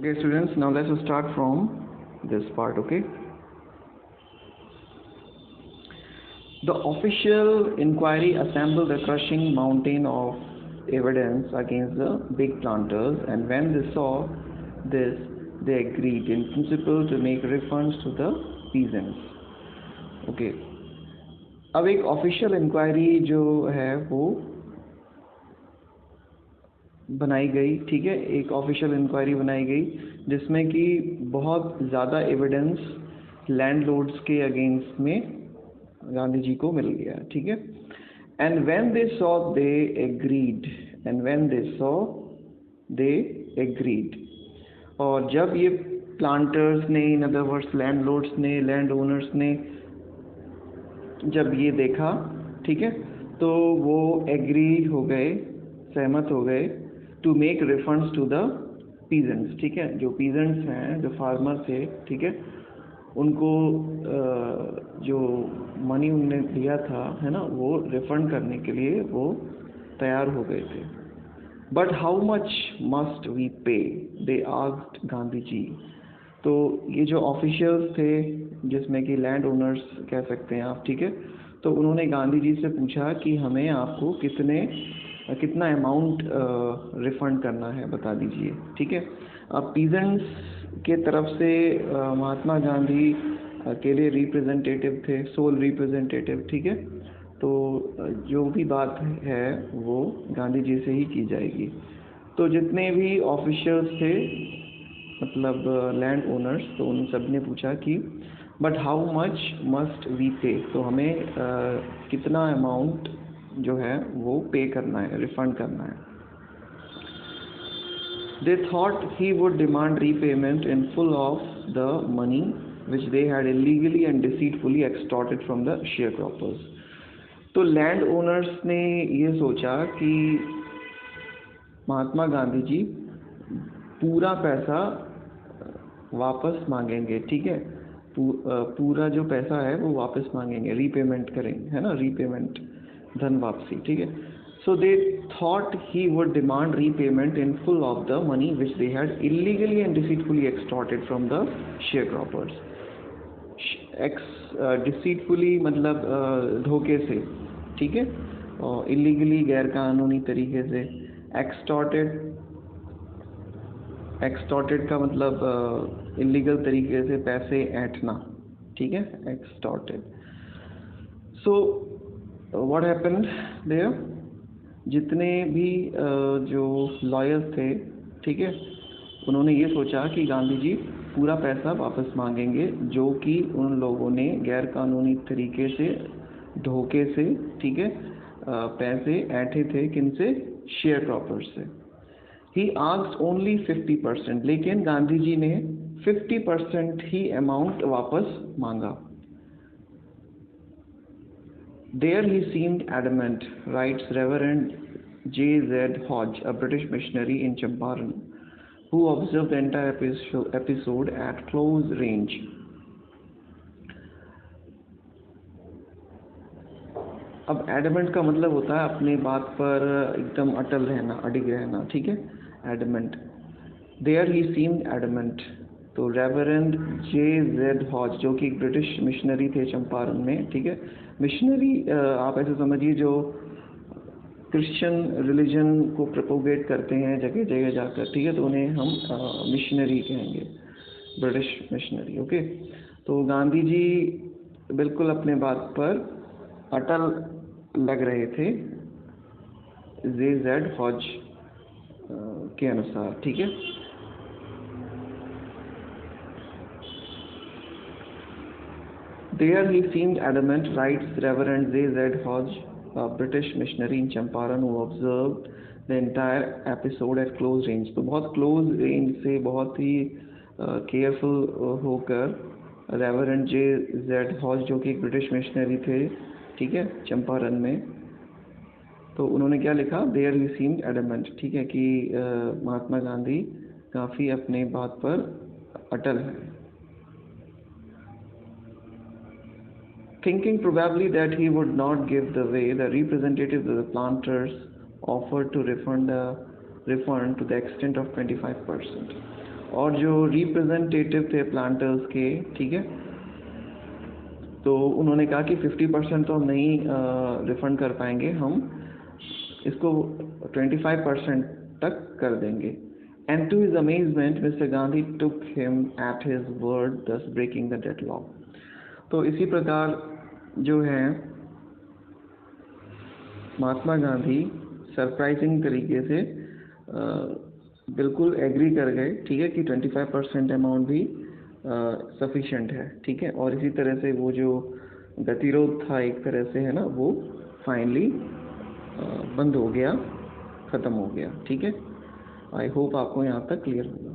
Okay, students, now let's start from this part. Okay, the official inquiry assembled a crushing mountain of evidence against the big planters, and when they saw this, they agreed in principle to make refunds to the peasants. Okay, अब एक official inquiry जो है वो बनाई गई, ठीक है। एक ऑफिशियल इंक्वायरी बनाई गई जिसमें कि बहुत ज़्यादा एविडेंस लैंडलॉर्ड्स के अगेंस्ट में गांधी जी को मिल गया, ठीक है। And when they saw they agreed, and when they saw they agreed, और जब ये प्लांटर्स ने, इन अदर वर्ड्स लैंडलॉर्ड्स ने, लैंड ओनर्स ने जब ये देखा, ठीक है, तो वो एग्री हो गए, सहमत हो गए to make refunds to the peasants, ठीक है। जो पीजेंट्स हैं, जो फार्मर थे, ठीक है, उनको जो मनी उनने दिया था, है ना, वो रिफंड करने के लिए वो तैयार हो गए थे। But how much must we pay, they asked Gandhi ji. तो ये जो ऑफिशियल्स थे, जिसमें कि लैंड ओनर्स कह सकते हैं आप, ठीक है, तो उन्होंने गांधी जी से पूछा कि हमें आपको कितना अमाउंट रिफ़ंड करना है, बता दीजिए, ठीक है। अब पीजेंट्स के तरफ से महात्मा गांधी अकेले रिप्रेजेंटेटिव थे, सोल रिप्रेजेंटेटिव, ठीक है। तो जो भी बात है वो गांधी जी से ही की जाएगी। तो जितने भी ऑफिशियल्स थे, मतलब लैंड ओनर्स, तो उन सब ने पूछा कि but how much must we pay, तो हमें कितना अमाउंट जो है वो पे करना है, रिफंड करना है। They thought he would demand repayment in full of the money which they had illegally and deceitfully extorted from the sharecroppers. तो लैंड ओनर्स ने ये सोचा कि महात्मा गांधी जी पूरा पैसा वापस मांगेंगे, ठीक है, पूरा जो पैसा है वो वापस मांगेंगे, रीपेमेंट करेंगे, है ना, रीपेमेंट, धन वापसी, ठीक है। So they thought he would demand repayment in full of the money which they had illegally and deceitfully extorted from the sharecroppers. Deceitfully मतलब धोखे से, ठीक है, और इलीगली गैर कानूनी तरीके से। एक्सटॉर्टेड का मतलब इलीगल तरीके से पैसे ऐंठना, ठीक है, extorted. So what happened there, जितने भी जो लॉयर्स थे, ठीक है, उन्होंने ये सोचा कि गांधी जी पूरा पैसा वापस मांगेंगे जो कि उन लोगों ने गैर कानूनी तरीके से, धोखे से, ठीक है, पैसे ऐंठे थे, किनसे, शेयर क्रॉपर्स से। ही आस्क्ड ओनली 50%, लेकिन गांधी जी ने 50% ही अमाउंट वापस मांगा। There he seemed adamant, writes Reverend J.Z. Hodge, a British missionary in Champaran, who observed the entire episode at close range. अब एडमेंट का मतलब होता है अपनी बात पर एकदम अटल रहना, अडिग रहना, ठीक है, adamant. There he seemed adamant. तो रेवरेंड J.Z. हॉज, जो कि एक ब्रिटिश मिशनरी थे चंपारण में, ठीक है। मिशनरी आप ऐसे समझिए जो क्रिश्चियन रिलीजन को प्रोपोगेट करते हैं जगह जगह जाकर, ठीक है, तो उन्हें हम मिशनरी कहेंगे, ब्रिटिश मिशनरी। ओके, तो गांधी जी बिल्कुल अपने बात पर अटल लग रहे थे J.Z. हॉज के अनुसार, ठीक है। There he seemed adamant, writes Reverend J.Z. Hodge, a British missionary in Champaran, who observed the entire episode at close range. तो बहुत क्लोज रेंज से, बहुत ही केयरफुल होकर रेवरेंड J.Z. हॉज, जो कि एक ब्रिटिश मिशनरी थे, ठीक है, चंपारण में, तो उन्होंने क्या लिखा, देयर ही सीम्ड एडमेंट, ठीक है, कि महात्मा गांधी काफ़ी अपने बात पर अटल हैं। Thinking probably that he would not give the way, the representatives of the planters offered to refund to the extent of 25%. और जो रिप्रेजेंटेटिव थे प्लांटर्स के, ठीक है, तो उन्होंने कहा कि 50% तो हम नहीं रिफंड कर पाएंगे, हम इसको 25% तक कर देंगे। And to his amazement mister Gandhi took him at his word, thus breaking the deadlock. तो इसी प्रकार जो है महात्मा गांधी सरप्राइजिंग तरीके से बिल्कुल एग्री कर गए, ठीक है, कि 25% अमाउंट भी सफिशेंट है, ठीक है। और इसी तरह से वो जो गतिरोध था एक तरह से, है ना, वो फाइनली बंद हो गया, ख़त्म हो गया, ठीक है। आई होप आपको यहाँ तक क्लियर होगा।